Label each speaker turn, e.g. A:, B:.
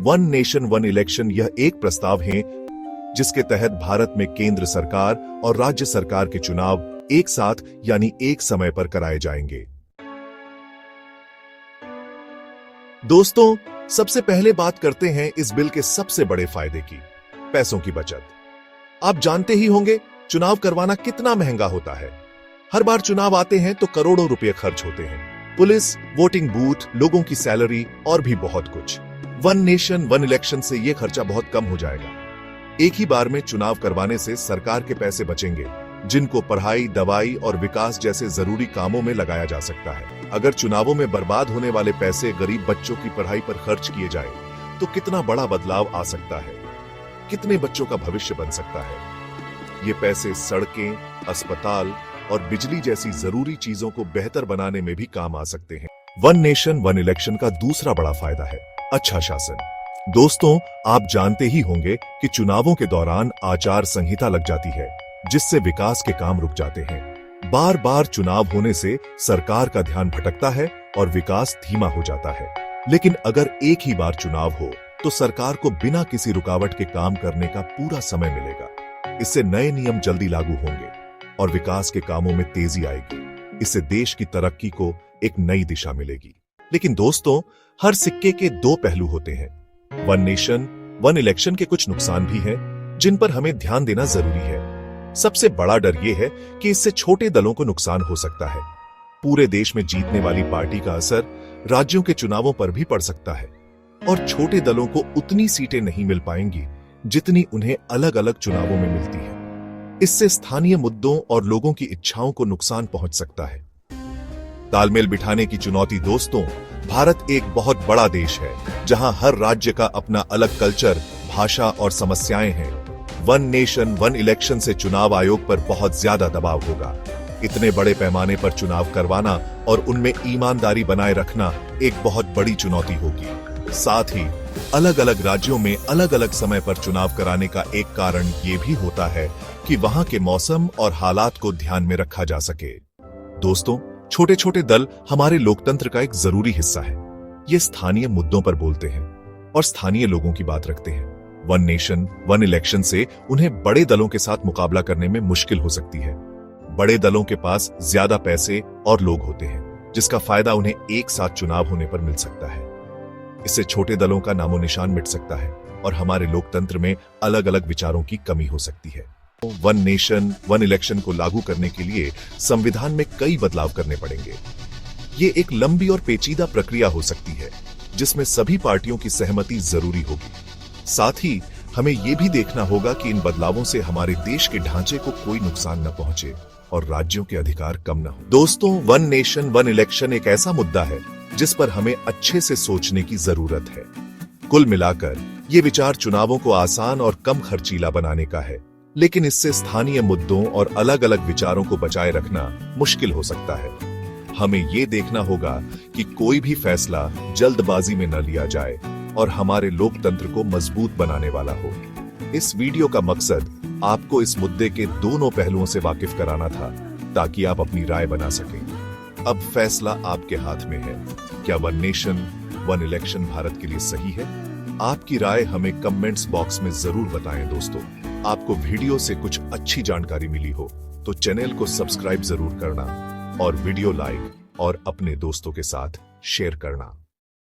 A: One nation one election यह एक प्रस्ताव है जिसके तहत भारत में केंद्र सरकार और राज्य सरकार के चुनाव एक साथ यानी एक समय पर कराए जाएंगे। दोस्तों, सबसे पहले बात करते हैं इस बिल के सबसे बड़े फायदे की, पैसों की बचत। आप जानते ही होंगे चुनाव करवाना कितना महंगा होता है। हर बार चुनाव आते हैं तो करोड़ों रुपए खर्च होते हैं, पुलिस, वोटिंग बूथ, लोगों की सैलरी और भी बहुत कुछ। वन नेशन वन इलेक्शन से यह खर्चा बहुत कम हो जाएगा। एक ही बार में चुनाव करवाने से सरकार के पैसे बचेंगे, जिनको पढ़ाई, दवाई और विकास जैसे जरूरी कामों में लगाया जा सकता है। अगर चुनावों में बर्बाद होने वाले पैसे गरीब बच्चों की पढ़ाई पर खर्च किए जाए तो कितना बड़ा बदलाव आ सकता है, कितने बच्चों का भविष्य बन सकता है। ये पैसे सड़कें, अस्पताल और बिजली जैसी जरूरी चीजों को बेहतर बनाने में भी काम आ सकते हैं। वन नेशन वन इलेक्शन का दूसरा बड़ा फायदा है अच्छा शासन। दोस्तों, आप जानते ही होंगे कि चुनावों के दौरान आचार संहिता लग जाती है, जिससे विकास के काम रुक जाते हैं। बार बार चुनाव होने से सरकार का ध्यान भटकता है और विकास धीमा हो जाता है। लेकिन अगर एक ही बार चुनाव हो तो सरकार को बिना किसी रुकावट के काम करने का पूरा समय मिलेगा। इससे नए नियम जल्दी लागू होंगे और विकास के कामों में तेजी आएगी। इससे देश की तरक्की को एक नई दिशा मिलेगी। लेकिन दोस्तों, हर सिक्के के दो पहलू होते हैं। वन नेशन वन इलेक्शन के कुछ नुकसान भी हैं, जिन पर हमें ध्यान देना जरूरी है। सबसे बड़ा डर यह है कि इससे छोटे दलों को नुकसान हो सकता है। पूरे देश में जीतने वाली पार्टी का असर राज्यों के चुनावों पर भी पड़ सकता है और छोटे दलों को उतनी सीटें नहीं मिल पाएंगी जितनी उन्हें अलग अलग चुनावों में मिलती है। इससे स्थानीय मुद्दों और लोगों की इच्छाओं को नुकसान पहुंच सकता है। तालमेल बिठाने की चुनौती। दोस्तों, भारत एक बहुत बड़ा देश है जहां हर राज्य का अपना अलग कल्चर, भाषा और समस्याएं हैं। वन नेशन वन इलेक्शन से चुनाव आयोग पर बहुत ज्यादा दबाव होगा। इतने बड़े पैमाने पर चुनाव करवाना और उनमें ईमानदारी बनाए रखना एक बहुत बड़ी चुनौती होगी। साथ ही अलग अलग राज्यों में अलग अलग समय पर चुनाव कराने का एक कारण ये भी होता है कि वहां के मौसम और हालात को ध्यान में रखा जा सके। दोस्तों, छोटे छोटे दल हमारे लोकतंत्र का एक जरूरी हिस्सा है। ये स्थानीय मुद्दों पर बोलते हैं और स्थानीय लोगों की बात रखते हैं। वन नेशन वन इलेक्शन से उन्हें बड़े दलों के साथ मुकाबला करने में मुश्किल हो सकती है। बड़े दलों के पास ज्यादा पैसे और लोग होते हैं, जिसका फायदा उन्हें एक साथ चुनाव होने पर मिल सकता है। इससे छोटे दलों का नामो निशान मिट सकता है और हमारे लोकतंत्र में अलग अलग विचारों की कमी हो सकती है। वन नेशन वन इलेक्शन को लागू करने के लिए संविधान में कई बदलाव करने पड़ेंगे। ये एक लंबी और पेचीदा प्रक्रिया हो सकती है, जिसमें सभी पार्टियों की सहमति जरूरी होगी। साथ ही हमें यह भी देखना होगा कि इन बदलावों से हमारे देश के ढांचे को कोई नुकसान न पहुंचे और राज्यों के अधिकार कम न हो। दोस्तों, वन नेशन वन इलेक्शन एक ऐसा मुद्दा है जिस पर हमें अच्छे से सोचने की जरूरत है। कुल मिलाकर ये विचार चुनावों को आसान और कम खर्चीला बनाने का है, लेकिन इससे स्थानीय मुद्दों और अलग अलग विचारों को बचाए रखना मुश्किल हो सकता है। हमें ये देखना होगा कि कोई भी फैसला जल्दबाजी में न लिया जाए और हमारे लोकतंत्र को मजबूत बनाने वाला हो। इस वीडियो का मकसद आपको इस मुद्दे के दोनों पहलुओं से वाकिफ कराना था, ताकि आप अपनी राय बना सकें। अब फैसला आपके हाथ में है। क्या one nation one election Bharat के लिए सही है? आपकी राय हमें कमेंट्स बॉक्स में जरूर बताएं। दोस्तों, आपको वीडियो से कुछ अच्छी जानकारी मिली हो तो चैनल को सब्सक्राइब जरूर करना और वीडियो लाइक और अपने दोस्तों के साथ शेयर करना।